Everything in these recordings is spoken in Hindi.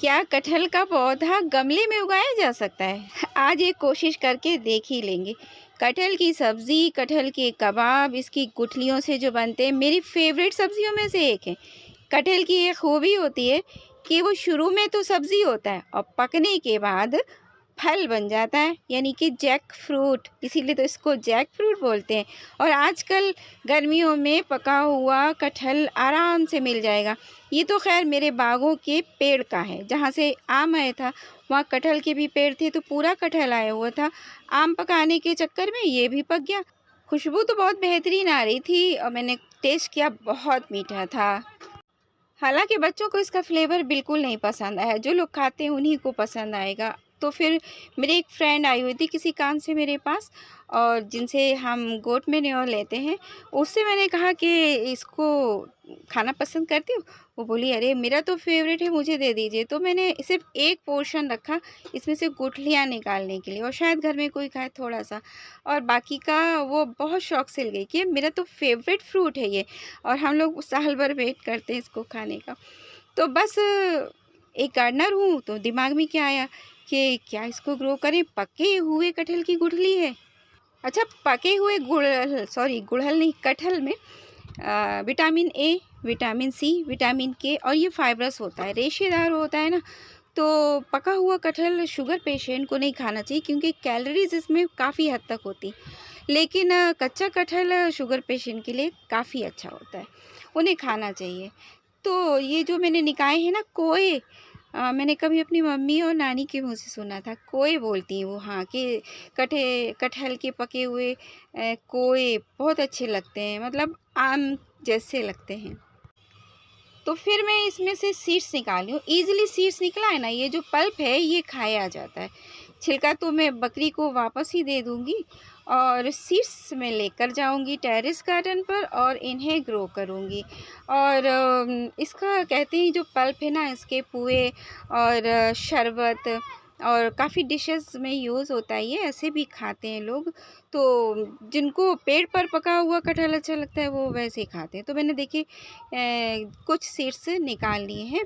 क्या कटहल का पौधा गमले में उगाया जा सकता है? आज एक कोशिश करके देख ही लेंगे। कटहल की सब्ज़ी, कटहल के कबाब, इसकी गुठलियों से जो बनते हैं, मेरी फ़ेवरेट सब्ज़ियों में से एक है। कटहल की एक खूबी होती है कि वो शुरू में तो सब्ज़ी होता है और पकने के बाद फल बन जाता है, यानी कि जैक फ्रूट, इसीलिए तो इसको जैक फ्रूट बोलते हैं। और आजकल गर्मियों में पका हुआ कटहल आराम से मिल जाएगा। ये तो खैर मेरे बागों के पेड़ का है, जहाँ से आम आया था वहाँ कटहल के भी पेड़ थे, तो पूरा कटहल आया हुआ था। आम पकाने के चक्कर में ये भी पक गया। खुशबू तो बहुत बेहतरीन आ रही थी और मैंने टेस्ट किया, बहुत मीठा था। हालाँकि बच्चों को इसका फ्लेवर बिल्कुल नहीं पसंद आया, जो लोग खाते हैं उन्हीं को पसंद आएगा। तो फिर मेरी एक फ्रेंड आई हुई थी किसी काम से मेरे पास, और जिनसे हम गोट मैन्योर लेते हैं, उससे मैंने कहा कि इसको खाना पसंद करती हो? वो बोली, अरे मेरा तो फ़ेवरेट है, मुझे दे दीजिए। तो मैंने सिर्फ़ एक पोर्शन रखा इसमें से गुठलियाँ निकालने के लिए, और शायद घर में कोई खाए थोड़ा-सा, और बाकी का वो बहुत शौक से ले गई कि मेरा तो फ़ेवरेट फ्रूट है ये, और हम लोग साल भर वेट करते हैं इसको खाने का। तो बस एक गार्डनर हूँ, तो दिमाग में क्या आया कि क्या इसको ग्रो करें? पके हुए कटहल की गुठली है। अच्छा, पके हुए गुड़हल नहीं, कटहल में vitamin A, vitamin C, vitamin K, और ये फाइब्रस होता है, रेशेदार होता है ना। तो पका हुआ कटहल शुगर पेशेंट को नहीं खाना चाहिए, क्योंकि कैलोरीज़ इसमें काफ़ी हद तक होती। लेकिन कच्चा कटहल शुगर पेशेंट के लिए काफ़ी अच्छा होता है, उन्हें खाना चाहिए। तो ये जो मैंने निकाये हैं ना कोए, मैंने कभी अपनी मम्मी और नानी के मुँह से सुना था, कोए बोलती हैं वो, हाँ, कि कटहल के पके हुए कोए बहुत अच्छे लगते हैं, मतलब आम जैसे लगते हैं। तो फिर मैं इसमें से सीड्स निकाली हूँ, ईज़िली सीड्स निकला है ना, ये जो पल्प है ये खाया जाता है। छिलका तो मैं बकरी को वापस ही दे दूँगी, और सीड्स मैं लेकर जाऊँगी टेरेस गार्डन पर और इन्हें ग्रो करूँगी। और इसका कहते हैं जो पल्प है ना, इसके पुए और शरबत और काफ़ी डिशेज़ में यूज़ होता है ये, ऐसे भी खाते हैं लोग। तो जिनको पेड़ पर पका हुआ कटहल अच्छा लगता है वो वैसे ही खाते हैं। तो मैंने देखिए कुछ सीड्स निकाल लिए हैं,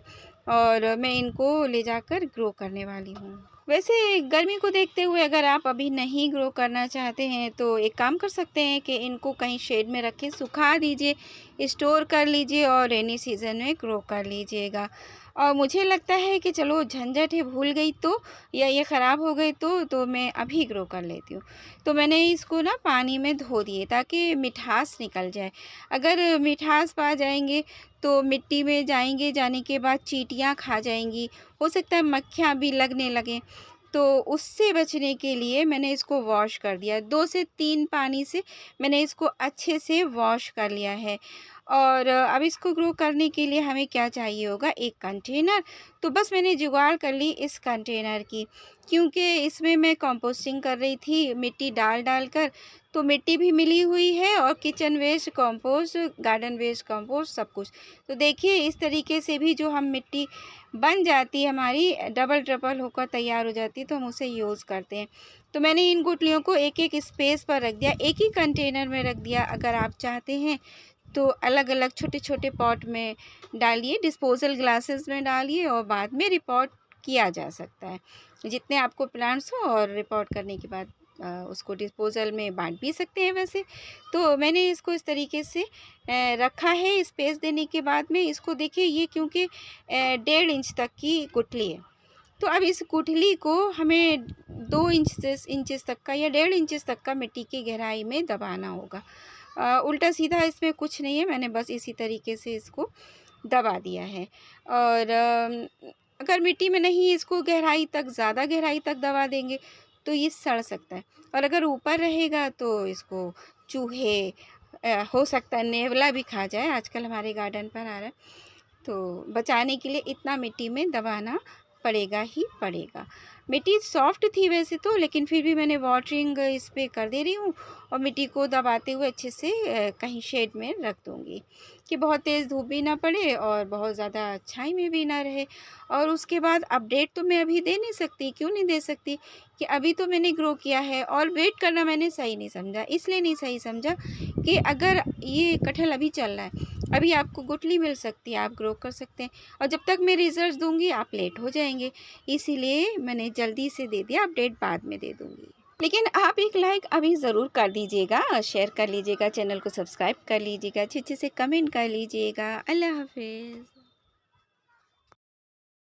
और मैं इनको ले जाकर ग्रो करने वाली हूँ। वैसे गर्मी को देखते हुए अगर आप अभी नहीं ग्रो करना चाहते हैं, तो एक काम कर सकते हैं कि इनको कहीं शेड में रखें, सुखा दीजिए, स्टोर कर लीजिए और रेनी सीज़न में ग्रो कर लीजिएगा। और मुझे लगता है कि चलो झंझट है, भूल गई तो, या ये ख़राब हो गई तो मैं अभी ग्रो कर लेती हूँ। तो मैंने इसको ना पानी में धो दिए ताकि मिठास निकल जाए। अगर मिठास पा जाएँगे तो मिट्टी में जाएँगे, जाने के बाद चींटियाँ खा जाएँगी, हो सकता है मक्खियाँ भी लगने लगें। तो उससे बचने के लिए मैंने इसको वॉश कर दिया, 2 से 3 पानी से मैंने इसको अच्छे से वॉश कर लिया है। और अब इसको ग्रो करने के लिए हमें क्या चाहिए होगा, एक कंटेनर। तो बस मैंने जुगाड़ कर ली इस कंटेनर की, क्योंकि इसमें मैं कंपोस्टिंग कर रही थी मिट्टी डाल कर, तो मिट्टी भी मिली हुई है और kitchen waste compost, garden waste compost, सब कुछ। तो देखिए इस तरीके से भी जो हम मिट्टी बन जाती है हमारी, डबल ट्रिपल होकर तैयार हो जाती है, तो हम उसे यूज़ करते हैं। तो मैंने इन गुठलियों को एक-एक स्पेस पर रख दिया, एक ही कंटेनर में रख दिया। अगर आप चाहते हैं तो अलग-अलग छोटे-छोटे पॉट में डालिए, डिस्पोज़ल ग्लासेस में डालिए, और बाद में रिपोर्ट किया जा सकता है। जितने आपको प्लांट्स हो, और रिपोर्ट करने के बाद उसको डिस्पोज़ल में बाँट भी सकते हैं वैसे। तो मैंने इसको इस तरीके से रखा है स्पेस देने के बाद में। इसको देखिए, ये क्योंकि 1.5 इंच तक की गुठली है, तो अब इस गुठली को हमें 2 इंचेस तक का या 1.5 इंचेस तक का मिट्टी की गहराई में दबाना होगा। उल्टा-सीधा इसमें कुछ नहीं है, मैंने बस इसी तरीके से इसको दबा दिया है। और अगर मिट्टी में नहीं इसको गहराई तक, ज़्यादा गहराई तक दबा देंगे तो ये सड़ सकता है, और अगर ऊपर रहेगा तो इसको चूहे, हो सकता है नेवला भी खा जाए, आजकल हमारे गार्डन पर आ रहा है। तो बचाने के लिए इतना मिट्टी में दबाना पड़ेगा ही पड़ेगा। मिट्टी सॉफ्ट थी वैसे तो, लेकिन फिर भी मैंने वाटरिंग इस पे कर दे रही हूँ, और मिट्टी को दबाते हुए अच्छे से कहीं शेड में रख दूँगी, कि बहुत तेज़ धूप भी ना पड़े और बहुत ज़्यादा छाई में भी ना रहे। और उसके बाद अपडेट तो मैं अभी दे नहीं सकती, क्यों नहीं दे सकती, कि अभी तो मैंने ग्रो किया है, और वेट करना मैंने सही नहीं समझा। इसलिए नहीं सही समझा कि अगर ये कटहल अभी चल रहा है, अभी आपको गुठली मिल सकती है, आप ग्रो कर सकते हैं और जब तक मैं रिज़ल्ट दूँगी आप लेट हो जाएँगे। इसीलिए मैंने जल्दी से दे दिया, अपडेट बाद में दे दूँगी। लेकिन आप एक लाइक अभी ज़रूर कर दीजिएगा, शेयर कर लीजिएगा, चैनल को सब्सक्राइब कर लीजिएगा, अच्छे-अच्छे से कमेंट कर लीजिएगा। अल्लाह हाफ़िज़।